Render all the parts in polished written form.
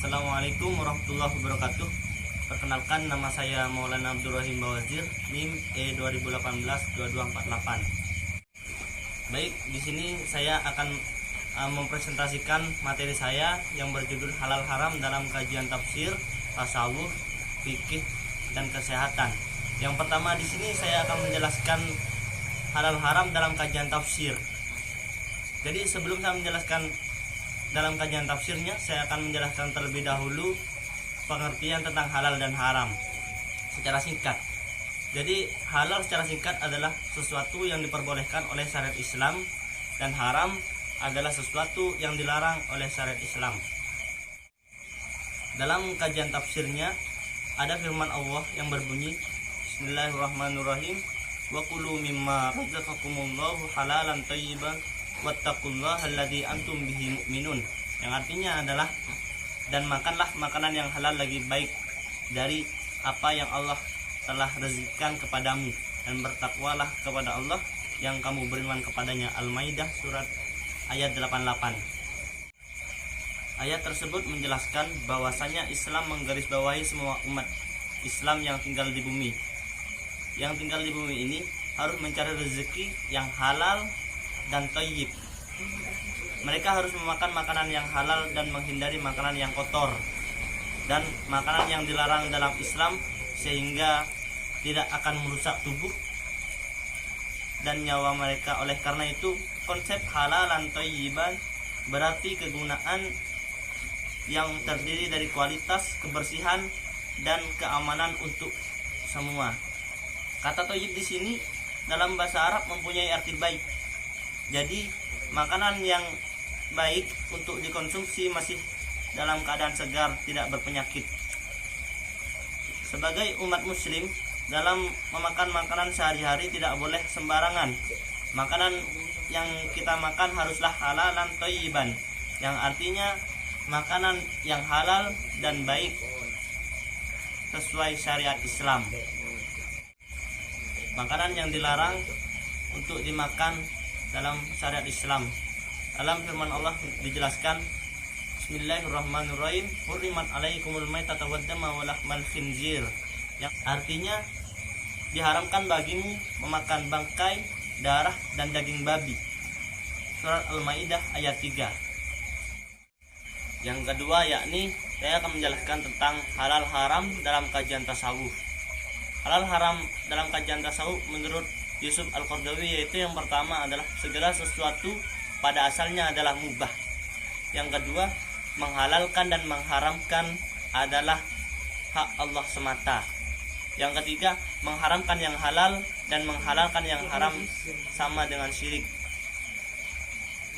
Assalamualaikum warahmatullahi wabarakatuh. Perkenalkan, nama saya Maulana Abdurrahim Bawazir, NIM E2018-2248. Baik, di sini saya akan mempresentasikan materi saya yang berjudul halal haram dalam kajian tafsir, tasawuf, fikih, dan kesehatan. Yang pertama di sini saya akan menjelaskan halal haram dalam kajian tafsir. Jadi sebelum saya menjelaskan dalam kajian tafsirnya, saya akan menjelaskan terlebih dahulu pengertian tentang halal dan haram secara singkat. Jadi halal secara singkat adalah sesuatu yang diperbolehkan oleh syariat Islam, dan haram adalah sesuatu yang dilarang oleh syariat Islam. Dalam kajian tafsirnya ada firman Allah yang berbunyi, Bismillahirrahmanirrahim, wa kulu mimma razaqakumullahu halalan thayyiban wattaqullaha alladzi antum bihi mu'minun, yang artinya adalah, dan makanlah makanan yang halal lagi baik dari apa yang Allah telah rezekikan kepadamu, dan bertakwalah kepada Allah yang kamu beriman kepadanya. Al-Maidah surat ayat 88. Ayat tersebut menjelaskan bahwasanya Islam menggarisbawahi semua umat Islam yang tinggal di bumi. Yang tinggal di bumi ini harus mencari rezeki yang halal dan thayyib. Mereka harus memakan makanan yang halal dan menghindari makanan yang kotor dan makanan yang dilarang dalam Islam, sehingga tidak akan merusak tubuh dan nyawa mereka. Oleh karena itu, konsep halal dan thayyiban berarti kegunaan yang terdiri dari kualitas, kebersihan, dan keamanan untuk semua. Kata thayyib di sini dalam bahasa Arab mempunyai arti baik. Jadi makanan yang baik untuk dikonsumsi masih dalam keadaan segar, tidak berpenyakit. Sebagai umat muslim, dalam memakan makanan sehari-hari tidak boleh sembarangan. Makanan yang kita makan haruslah halal dan thayyiban, yang artinya makanan yang halal dan baik sesuai syariat Islam. Makanan yang dilarang untuk dimakan dalam syariat Islam, dalam firman Allah dijelaskan, Bismillahirrahmanirrahim, hurrimat alaikumul maitatu waddama wa lahmal khinzir, yang artinya diharamkan bagimu memakan bangkai, darah, dan daging babi. Surat Al-Maidah ayat 3. Yang kedua, yakni saya akan menjelaskan tentang halal haram dalam kajian tasawuf. Halal haram dalam kajian tasawuf menurut Yusuf Al-Qaradawi yaitu, yang pertama adalah segala sesuatu pada asalnya adalah mubah. Yang kedua, menghalalkan dan mengharamkan adalah hak Allah semata. Yang ketiga, mengharamkan yang halal dan menghalalkan yang haram sama dengan syirik.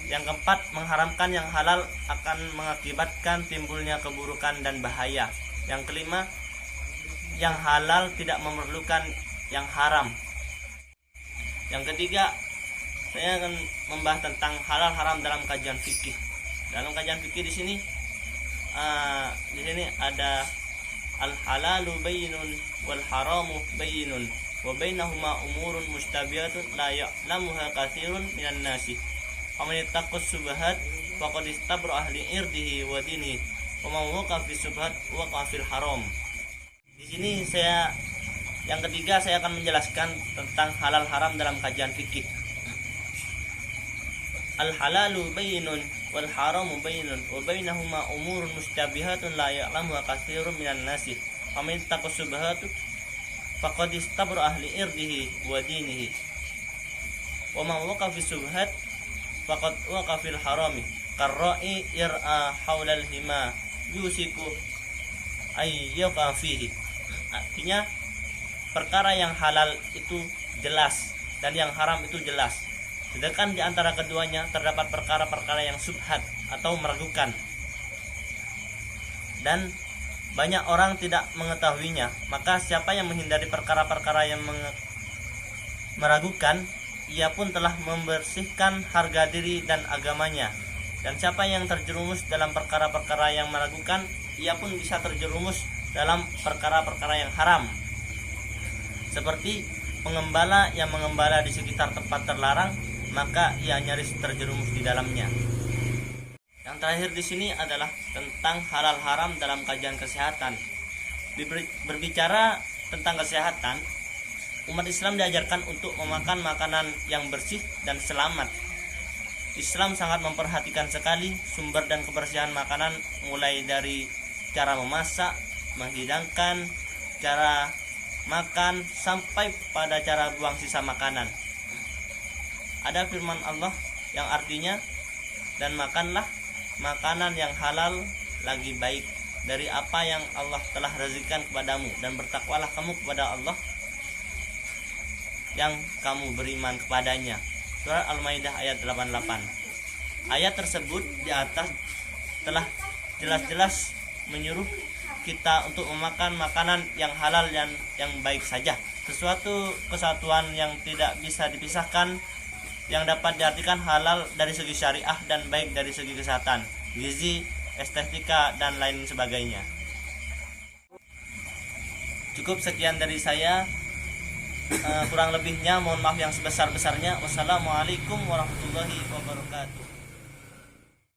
Yang keempat, mengharamkan yang halal akan mengakibatkan timbulnya keburukan dan bahaya. Yang kelima, yang halal tidak memerlukan yang haram. Yang ketiga, saya akan membahas tentang halal haram dalam kajian fikih. Dalam kajian fikih di sini ada al halalu bayyinun wal haramu bayyinun wa bainahuma umurun mustabihatun la ya'lamuha katsirun minan nasi. Faman yattaqus subhat faqad istabra ahli irdihi wa dinihi wa man waqa fi subhat waqa fil haram. Di sini yang ketiga saya akan menjelaskan tentang halal haram dalam kajian fikih. Al halalu bayyinun wal haramu bayyinun wa bainahuma umurun mustabihatun la ya'lamuha katsirun minan nasi. Faman yattaqus subhat faqad istabra ahli irdihi wa dinihi wa man waqa fi subhat faqad waqa fil harami. Qarra'i yar'a haulal hima yusiku ayyaqa fihi. Artinya perkara yang halal itu jelas dan yang haram itu jelas. Sedangkan di antara keduanya terdapat perkara-perkara yang subhat atau meragukan, dan banyak orang tidak mengetahuinya. Maka siapa yang menghindari perkara-perkara yang meragukan, ia pun telah membersihkan harga diri dan agamanya. Dan siapa yang terjerumus dalam perkara-perkara yang meragukan, ia pun bisa terjerumus dalam perkara-perkara yang haram. Seperti pengembala yang mengembala di sekitar tempat terlarang, maka ia nyaris terjerumus di dalamnya. Yang terakhir di sini adalah tentang halal haram dalam kajian kesehatan. Berbicara tentang kesehatan, umat Islam diajarkan untuk memakan makanan yang bersih dan selamat. Islam sangat memperhatikan sekali sumber dan kebersihan makanan, mulai dari cara memasak, menghidangkan, cara makan, sampai pada cara buang sisa makanan. Ada firman Allah yang artinya, dan makanlah makanan yang halal lagi baik dari apa yang Allah telah rezekikan kepadamu, dan bertakwalah kamu kepada Allah yang kamu beriman kepadanya. Surah Al-Maidah ayat 88. Ayat tersebut di atas telah jelas-jelas menyuruh kita untuk memakan makanan yang halal dan yang baik saja. Sesuatu kesatuan yang tidak bisa dipisahkan, yang dapat diartikan halal dari segi syariah dan baik dari segi kesehatan, gizi, estetika, dan lain sebagainya. Cukup sekian dari saya. Kurang lebihnya mohon maaf yang sebesar-besarnya. Wassalamualaikum warahmatullahi wabarakatuh.